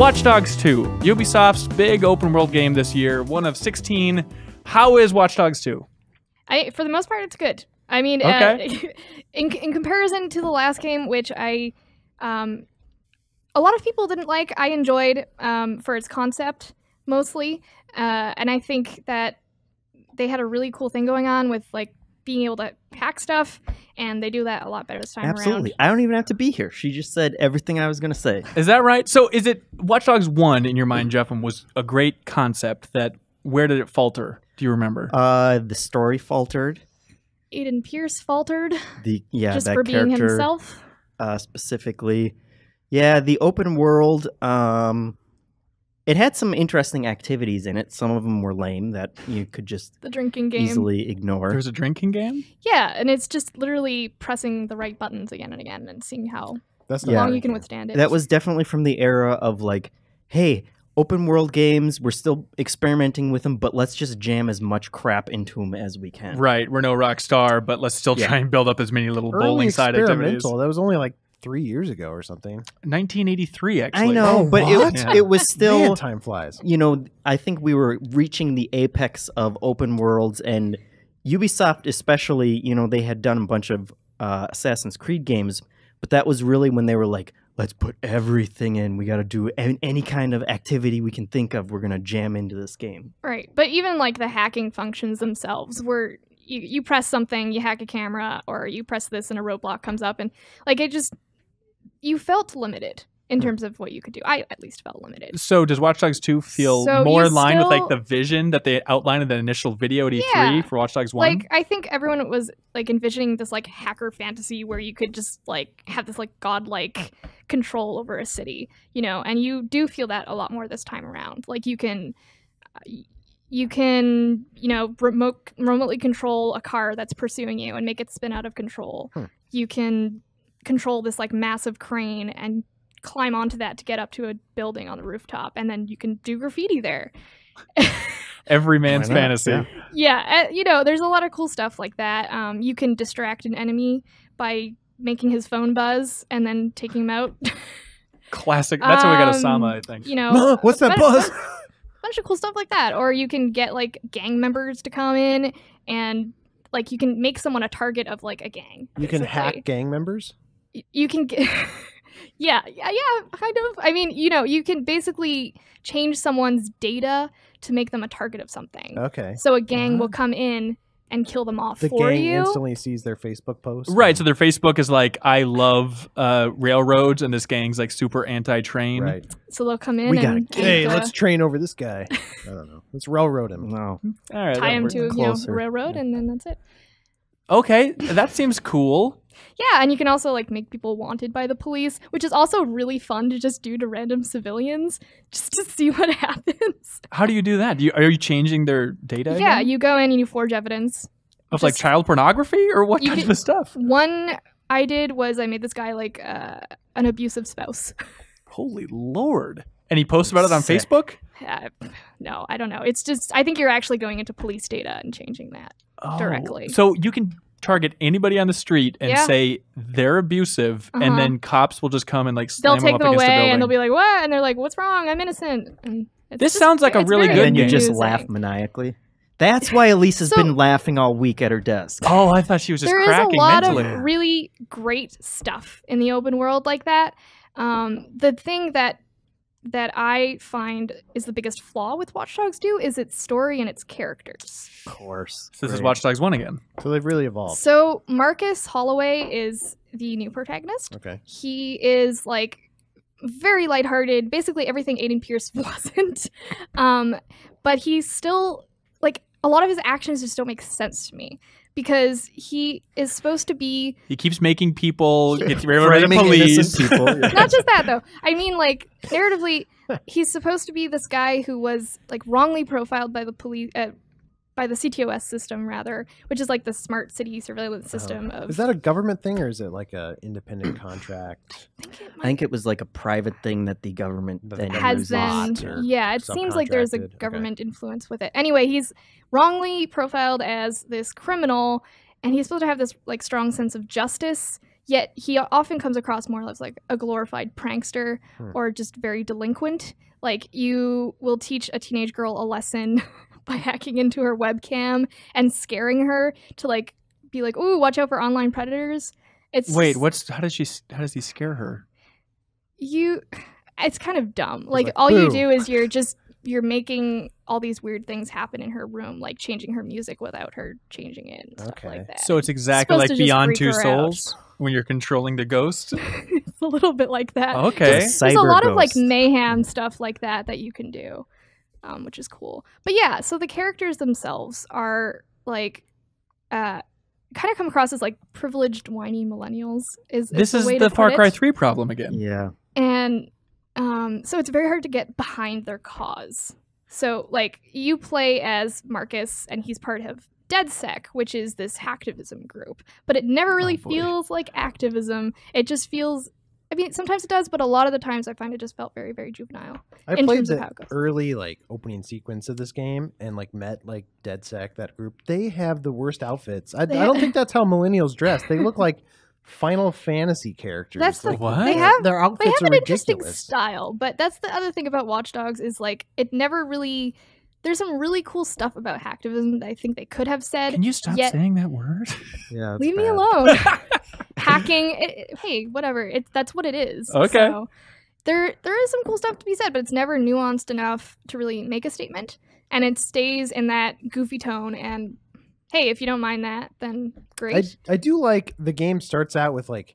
Watch Dogs 2, Ubisoft's big open world game this year, one of 16. How is Watch Dogs 2? For the most part, it's good. I mean, okay. in comparison to the last game, which a lot of people didn't like, I enjoyed for its concept mostly, and I think that they had a really cool thing going on with like being able to hack stuff, and they do that a lot better this time around. Absolutely. I don't even have to be here. She just said everything I was going to say. Is that right? So is it Watch Dogs 1 in your mind, Jeff, and was a great concept that where did it falter? Do you remember? The story faltered. Aiden Pierce faltered. Just for being himself. Specifically. Yeah, the open world, it had some interesting activities in it. Some of them were lame that you could just the drinking game easily ignore. There's a drinking game? Yeah, and it's just literally pressing the right buttons again and again and seeing how long you can withstand it. That was definitely from the era of like, hey, open world games, we're still experimenting with them, but let's just jam as much crap into them as we can. Right, we're no rock star, but let's still try and build up as many little bowling side activities. That was only like 3 years ago or something. 1983, actually. I know, but it was still... Man, time flies. You know, I think we were reaching the apex of open worlds, and Ubisoft especially, you know, they had done a bunch of Assassin's Creed games, but that was really when they were like, let's put everything in. We got to do any kind of activity we can think of. We're going to jam into this game. Right, but even like the hacking functions themselves were... You press something, you hack a camera, or you press this and a roadblock comes up, and like it just... You felt limited in terms of what you could do. I at least felt limited. So does Watch Dogs 2 feel more in line with like the vision that they outlined in the initial video at E3 for Watch Dogs 1? Like, I think everyone was like envisioning this like hacker fantasy where you could just like have this like godlike control over a city, you know, and you do feel that a lot more this time around. Like you can, you know, remotely control a car that's pursuing you and make it spin out of control. You can control this like massive crane and climb onto that to get up to a building on the rooftop, and then you can do graffiti there. Every man's fantasy. Yeah, you know, there's a lot of cool stuff like that. You can distract an enemy by making his phone buzz and then taking him out. Classic. That's how we got Osama, I think. You know, what's that buzz? Bunch of cool stuff like that. Or you can get like gang members to come in, and like you can make someone a target of like a gang. You can hack gang members? You can get yeah, kind of. I mean, you know, you can basically change someone's data to make them a target of something. Okay. So a gang will come in and kill them off for you. The gang instantly sees their Facebook post? Right, so their Facebook is like, I love railroads, and this gang's like super anti-train. Right. So they'll come in and... Hey, let's train over this guy. I don't know. Let's railroad him. No. All right, tie him to a railroad, and then that's it. Okay, that seems cool. Yeah, and you can also like make people wanted by the police, which is also really fun to just do to random civilians, just to see what happens. How do you do that? Are you changing their data Yeah, again? you go in and you forge evidence. Of like child pornography, or what kind of stuff? One I did was I made this guy like an abusive spouse. Holy Lord. And he posts about it on Facebook? No, I don't know. It's just, I think you're actually going into police data and changing that directly. So you can target anybody on the street and say they're abusive, and then cops will just come and like slam them up against the building. They'll take them away and they'll be like, what? And they're like, what's wrong? I'm innocent. And this sounds like a really good game. And you just laugh maniacally. That's why Elise has been laughing all week at her desk. Oh, I thought she was just cracking mentally. There is a lot of really great stuff in the open world like that. The thing that I find is the biggest flaw with Watch Dogs 2 is its story and its characters. Of course. So this is Watch Dogs 1 again. So they've really evolved. So Marcus Holloway is the new protagonist. Okay. He is like very lighthearted, basically everything Aiden Pierce wasn't. But he's still like, a lot of his actions just don't make sense to me. Because he is supposed to be... He keeps making people get rid of the police. People. Not just that, though. I mean, like, narratively, he's supposed to be this guy who was, like, wrongly profiled by the police... by the CTOS system, rather, which is, like, the smart city surveillance system. Is that a government thing, or is it, like, an independent contract? I think it was, like, a private thing that the government then has been... Yeah, it seems like there's a government influence with it. Anyway, he's wrongly profiled as this criminal, and he's supposed to have this like strong sense of justice. Yet he often comes across more as like a glorified prankster or just very delinquent. Like you will teach a teenage girl a lesson by hacking into her webcam and scaring her to like be like, "Ooh, watch out for online predators." Wait, how does he scare her? It's kind of dumb. Like all you do is you're making all these weird things happen in her room, like changing her music without her changing it and stuff like that. So it's exactly like Beyond Two Souls when you're controlling the ghost? It's a little bit like that. Okay. There's a lot of like mayhem stuff like that you can do, which is cool. But yeah, so the characters themselves are like kind of come across as like privileged, whiny millennials. This is the Far Cry 3 problem again. Yeah. And so it's very hard to get behind their cause. So, like, you play as Marcus, and he's part of DeadSec, which is this hacktivism group. But it never really feels like activism. It just feels... I mean, sometimes it does, but a lot of the times I find it just felt very, very juvenile. I played the early, like, opening sequence of this game and, like, met, like, DeadSec, that group. They have the worst outfits. I don't think that's how millennials dress. They look like Final Fantasy characters. That's like, what? Their outfits are an interesting ridiculous. style, but that's the other thing about Watch Dogs is like it never really. There's some really cool stuff about hacktivism that I think they could have said. Can you stop saying that word? Yeah, leave me alone. Hacking, hey, whatever. That's what it is. Okay. So there is some cool stuff to be said, but it's never nuanced enough to really make a statement, and it stays in that goofy tone. And hey, if you don't mind that, then great. I do like the game starts out with like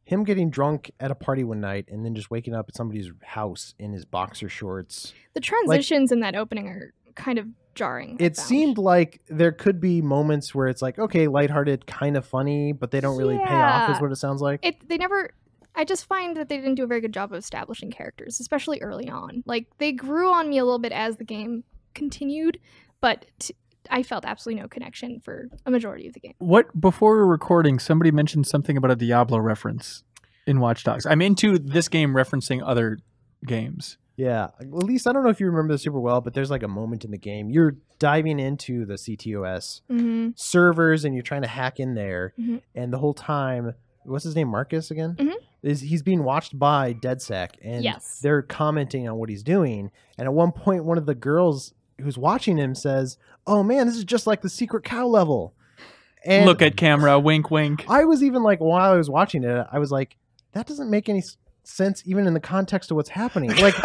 him getting drunk at a party one night and then just waking up at somebody's house in his boxer shorts. The transitions in that opening are kind of jarring. It seemed like there could be moments where it's like, okay, lighthearted, kind of funny, but they don't really pay off is what it sounds like. I just find that they didn't do a very good job of establishing characters, especially early on. Like, they grew on me a little bit as the game continued, but I felt absolutely no connection for a majority of the game. Before we were recording, somebody mentioned something about a Diablo reference in Watch Dogs. I'm into this game referencing other games. Yeah. Elise, I don't know if you remember this super well, but there's like a moment in the game. You're diving into the CTOS servers and you're trying to hack in there. And the whole time, what's his name? Marcus again? He's being watched by DeadSec and they're commenting on what he's doing. And at one point, one of the girls who's watching him says, "Oh man, this is just like the secret cow level." And look at camera, wink, wink. I was even like, while I was watching it, I was like, that doesn't make any sense even in the context of what's happening. Like,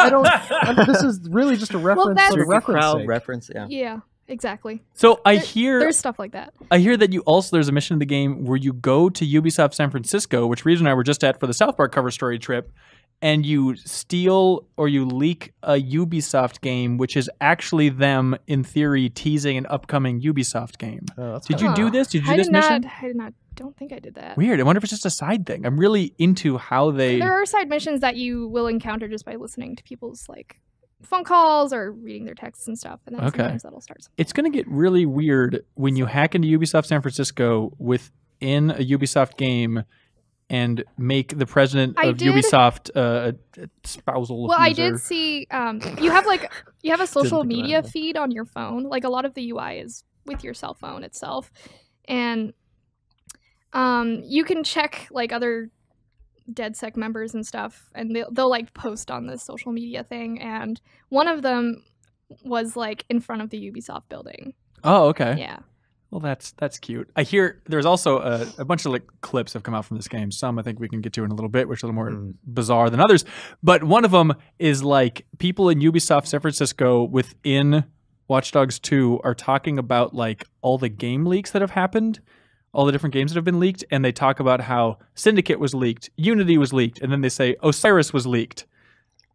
this is really just a reference for the reference. Yeah, exactly. So there's stuff like that. I hear that there's a mission in the game where you go to Ubisoft San Francisco, which Reese and I were just at for the South Park cover story trip, and you steal or you leak a Ubisoft game, which is actually them, in theory, teasing an upcoming Ubisoft game. Did you do this? Did you do this mission? I don't think I did that. Weird. I wonder if it's just a side thing. I'm really into how they... There are side missions that you will encounter just by listening to people's like phone calls or reading their texts and stuff, and then sometimes that'll start something. It's going to get really weird when you hack into Ubisoft San Francisco within a Ubisoft game and make the president of Ubisoft a spousal user. I did see you have a social media feed on your phone. Like a lot of the UI is with your cell phone itself, and you can check like other DeadSec members and stuff, and they'll like post on this social media thing, and one of them was like in front of the Ubisoft building. Oh, okay. Yeah. Well, that's cute. I hear there's also a bunch of like clips have come out from this game. Some I think we can get to in a little bit, which are a little more bizarre than others. But one of them is like people in Ubisoft San Francisco within Watch Dogs 2 are talking about like all the game leaks that have happened, all the different games that have been leaked, and they talk about how Syndicate was leaked, Unity was leaked, and then they say Osiris was leaked.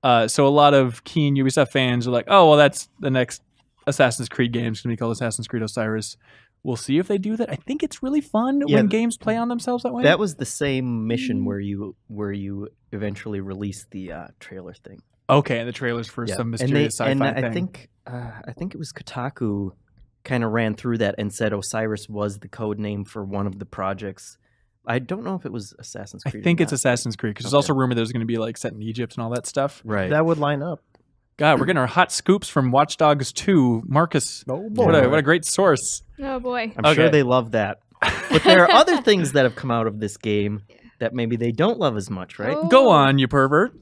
So a lot of keen Ubisoft fans are like, oh, well, that's the next Assassin's Creed game. It's going to be called Assassin's Creed Osiris. We'll see if they do that. I think it's really fun when games play on themselves that way. That was the same mission where you eventually released the trailer thing. Okay, and the trailers for some mysterious sci-fi thing. I think it was Kotaku kind of ran through that and said Osiris was the code name for one of the projects. I don't know if it was Assassin's Creed. I think it's Assassin's Creed because there's also rumor there's going to be like set in Egypt and all that stuff. Right. That would line up. God, we're getting our hot scoops from Watch Dogs 2. Marcus, what a great source. Oh, boy. I'm sure they love that. But there are other things that have come out of this game that maybe they don't love as much, right? Oh. Go on, you pervert.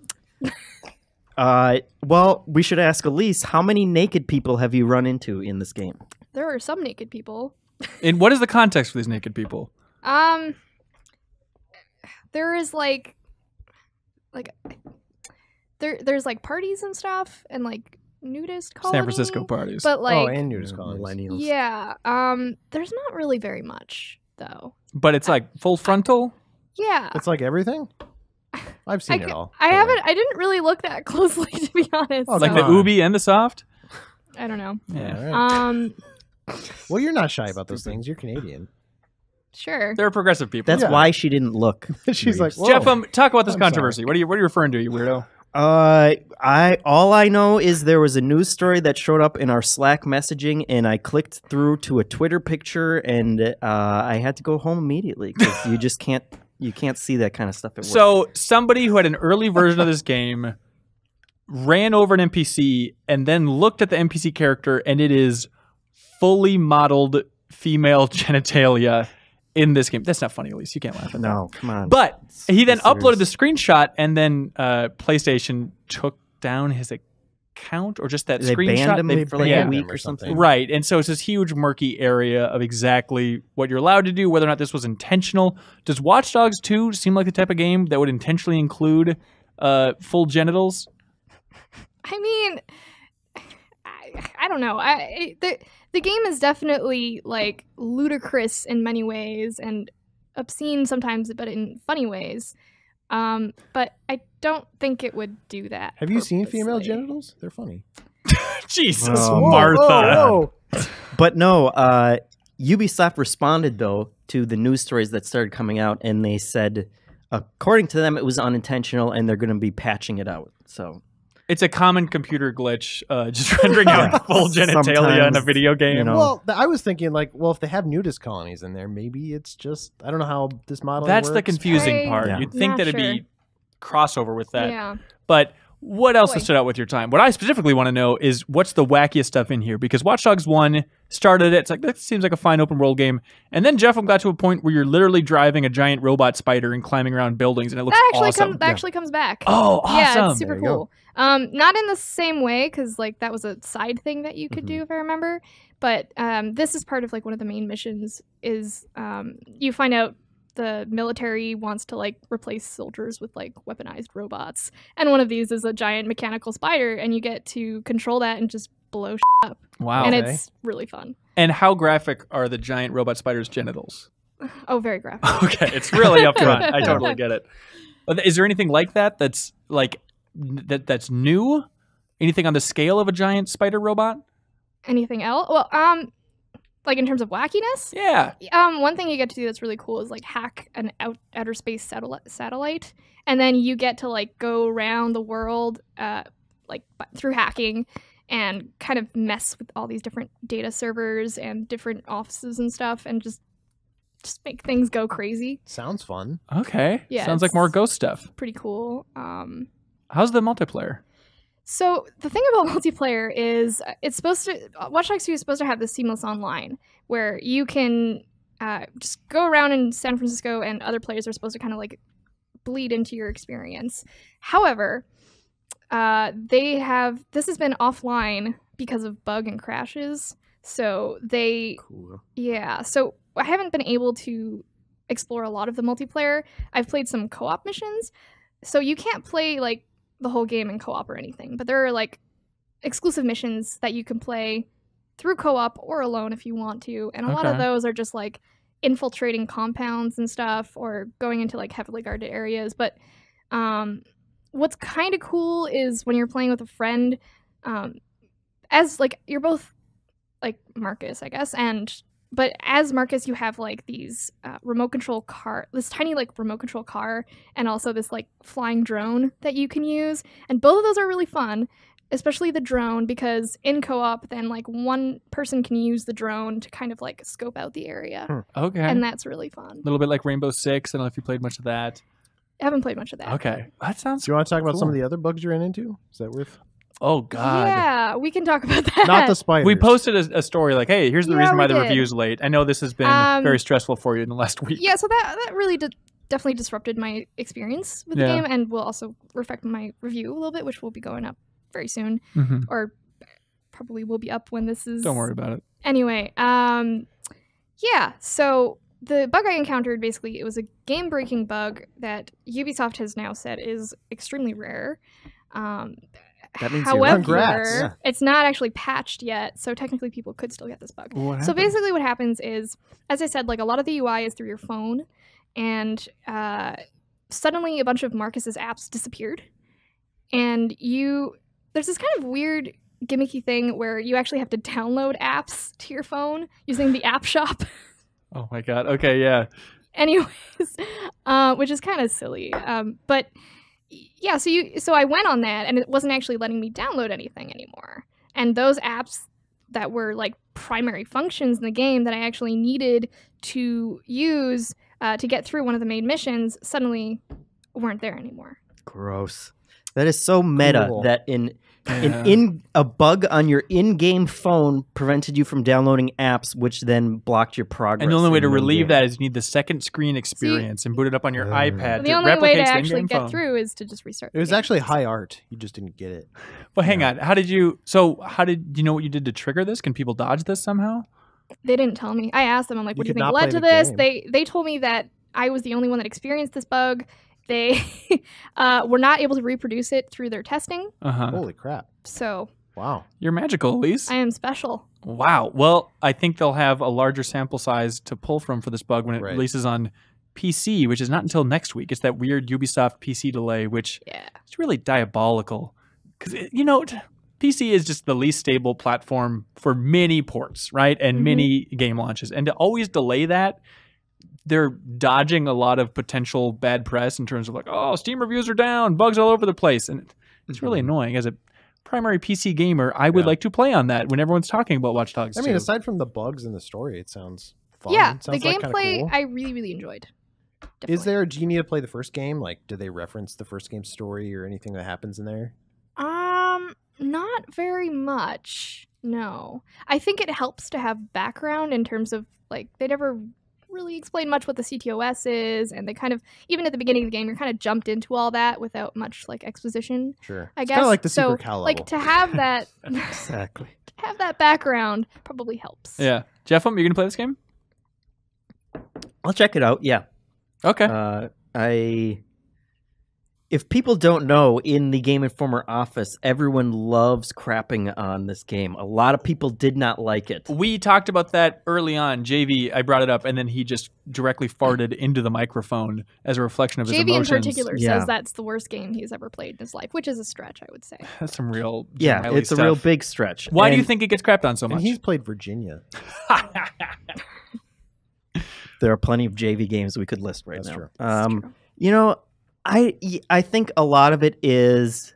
Well, we should ask Elise, how many naked people have you run into in this game? There are some naked people. And what is the context for these naked people? There is there's like parties and stuff and like nudist colony. San Francisco parties. But like and nudist colonies. Millennials. yeah, there's not really very much though. But it's like full frontal? Yeah. It's like everything. I've seen it all. I didn't really look that closely to be honest. Oh, Like so the Ubi and the soft? I don't know. Yeah. All right. Well, you're not shy about those things. You're Canadian. Sure. They're progressive people. That's Yeah. why she didn't look. She's like, whoa. Jeff, talk about this I'm controversy. What are you referring to, you weirdo? All I know is there was a news story that showed up in our Slack messaging, and I clicked through to a Twitter picture, and I had to go home immediately because you just can't see that kind of stuff at work. So somebody who had an early version of this game ran over an NPC and then looked at the NPC character, and it is fully modeled female genitalia in this game. That's not funny, Elise. You can't laugh at that. No, come on. But he then Be uploaded the serious. screenshot, and then PlayStation took down his account, or just that They screenshot. banned him for like yeah. a week him or or something. something. Right, and so it's this huge murky area of exactly what you're allowed to do, whether or not this was intentional. Does Watch Dogs 2 seem like the type of game that would intentionally include full genitals? I mean, I don't know. The game is definitely like ludicrous in many ways and obscene sometimes, but in funny ways. But I don't think it would do that. Have you seen female purposely. genitals? They're funny. Jesus, Oh. Martha. Whoa. But no, Ubisoft responded, though, to the news stories that started coming out, and they said, according to them, it was unintentional, and they're going to be patching it out. So It's a common computer glitch, just rendering out full genitalia in a Sometimes, video game. you know. Well, I was thinking like, well, if they have nudist colonies in there, maybe it's just I don't know how this model. That's the works. confusing I- part. Yeah. You'd think Not that it'd be crossover with that. Yeah. But what else has Boy. stood out with your time? What I specifically want to know is what's the wackiest stuff in here? Because Watch Dogs 1 started it. It's like, that seems like a fine open world game. And then Jeff got to a point where you're literally driving a giant robot spider and climbing around buildings, and it looks awesome. That actually comes back. Oh, awesome. Yeah, it's super There you go. cool. Not in the same way, because like that was a side thing that you could do, if I remember. But this is part of like one of the main missions. Is you find out the military wants to like replace soldiers with like weaponized robots, and one of these is a giant mechanical spider, and you get to control that and just blow up, Wow. and Okay. it's really fun. And how graphic are the giant robot spider's genitals? Oh, very graphic. Okay, it's really up front. I totally get it. But is there anything like that that's like that's new? Anything on the scale of a giant spider robot? Anything else? Well, like in terms of wackiness, Yeah. one thing you get to do that's really cool is like hack an outer space satellite, and then you get to like go around the world, through hacking, and kind of mess with all these different data servers and different offices and stuff, and just make things go crazy. Sounds fun. Okay. Yeah, Sounds like more it's- ghost stuff. Pretty cool. How's the multiplayer? So the thing about multiplayer is it's supposed to Watch Dogs 2 is supposed to have this seamless online where you can just go around in San Francisco and other players are supposed to kind of like bleed into your experience. However, this has been offline because of bug and crashes. So Cool. so I haven't been able to explore a lot of the multiplayer. I've played some co-op missions, so you can't play like the whole game in co-op or anything, but there are like exclusive missions that you can play through co-op or alone if you want to, and a lot of Okay. those are just like infiltrating compounds and stuff or going into like heavily guarded areas. But what's kind of cool is when you're playing with a friend, as like you're both like Marcus, I guess, but as Marcus, you have like these remote control car, this tiny like remote control car, and also this like flying drone that you can use. And both of those are really fun, especially the drone, because in co-op, then like one person can use the drone to kind of like scope out the area. Okay. And that's really fun. A little bit like Rainbow Six. I don't know if you played much of that. I haven't played much of that. Okay. That sounds. Do you want to talk about some Cool. of the other bugs you ran into? Is that worth? Oh, God. Yeah, we can talk about that. Not the spiders. We posted a story like, hey, here's the Yeah, reason why we the did. review's late. I know this has been very stressful for you in the last week. Yeah, so that really definitely disrupted my experience with the game, and will also affect my review a little bit, which will be going up very soon, or probably will be up when this is. Don't worry about it. Anyway, yeah. So the bug I encountered, basically, it was a game-breaking bug that Ubisoft has now said is extremely rare. That means however, it's not actually patched yet, so technically people could still get this bug. So basically what happens is, as I said, like a lot of the UI is through your phone, and suddenly a bunch of Marcus's apps disappeared. And there's this kind of weird gimmicky thing where you actually have to download apps to your phone using the app shop. Oh my god. Okay, yeah. Anyways, which is kind of silly. But yeah, so I went on that, and it wasn't actually letting me download anything anymore. And those apps that were like primary functions in the game that I actually needed to use to get through one of the main missions suddenly weren't there anymore. Gross. That is so meta that a bug on your in-game phone prevented you from downloading apps, which then blocked your progress. And the only way to relieve that is you need the second screen experience and boot it up on your iPad. The only way to actually get through is to just restart. It was actually high art. You just didn't get it. Well, hang on. How did you know what you did to trigger this? Can people dodge this somehow? They didn't tell me. I asked them, I'm like, what do you think led to this? They told me that I was the only one that experienced this bug. They were not able to reproduce it through their testing. Holy crap. So. Wow. You're magical, Elise. I am special. Wow. Well, I think they'll have a larger sample size to pull from for this bug when it releases on PC, which is not until next week. It's that weird Ubisoft Pc Delay, which is really diabolical. Because, PC is just the least stable platform for many ports, right? And many game launches. And to always delay that, they're dodging a lot of potential bad press in terms of like, oh, Steam reviews are down, bugs all over the place. And it's really annoying. As a primary PC gamer, I would like to play on that when everyone's talking about Watch Dogs 2. I mean, aside from the bugs in the story, it sounds fun. Yeah, it sounds the gameplay cool. I really, really enjoyed. Definitely. Do you need to play the first game? Like, do they reference the first game's story or anything that happens in there? Not very much. No. I think it helps to have background in terms of, like, they never really explain much what the CTOS is, and they kind of, even at the beginning of the game, you're kind of jumped into all that without much like exposition. Sure. I guess. Kind of like the Super Cal level. Like to have that exactly. To have that background probably helps. Yeah. Jeff, you're gonna play this game? I'll check it out. Yeah. Okay. If people don't know, in the Game Informer office, everyone loves crapping on this game. A lot of people did not like it. We talked about that early on. JV, I brought it up, and then he just directly farted into the microphone as a reflection of his emotions. JV in particular says that's the worst game he's ever played in his life, which is a stretch, I would say. That's some real it's stuff. a real big stretch. Why do you think it gets crapped on so much? And he's played Virginia. There are plenty of JV games we could list right now. That's true. You know, I think a lot of it is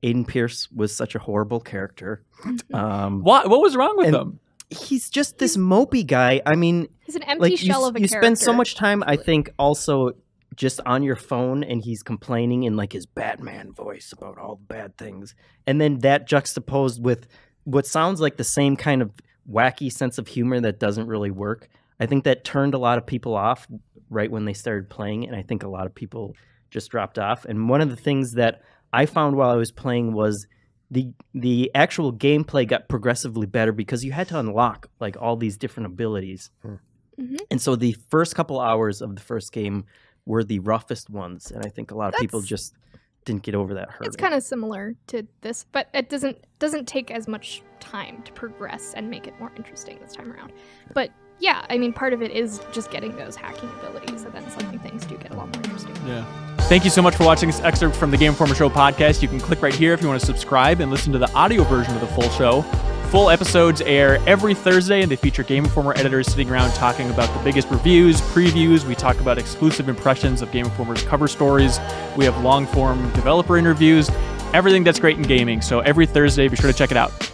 Aiden Pierce was such a horrible character. What was wrong with him? He's just this mopey guy. I mean, he's an empty shell of a character. You spend so much time, I think, also just on your phone, and he's complaining in like his Batman voice about all the bad things, and then that juxtaposed with what sounds like the same kind of wacky sense of humor that doesn't really work. I think that turned a lot of people off right when they started playing, and I think a lot of people just dropped off. And one of the things that I found while I was playing was the actual gameplay got progressively better because you had to unlock like all these different abilities. And so the first couple hours of the first game were the roughest ones, and I think a lot of people just didn't get over that hurdle. It's kind of similar to this, but it doesn't take as much time to progress and make it more interesting this time around. But yeah, I mean, part of it is just getting those hacking abilities, and then suddenly things do get a lot more interesting. Yeah. Thank you so much for watching this excerpt from the Game Informer Show podcast. You can click right here if you want to subscribe and listen to the audio version of the full show. Full episodes air every Thursday, and they feature Game Informer editors sitting around talking about the biggest reviews, previews. We talk about exclusive impressions of Game Informer's cover stories. We have long-form developer interviews, everything that's great in gaming. So every Thursday, be sure to check it out.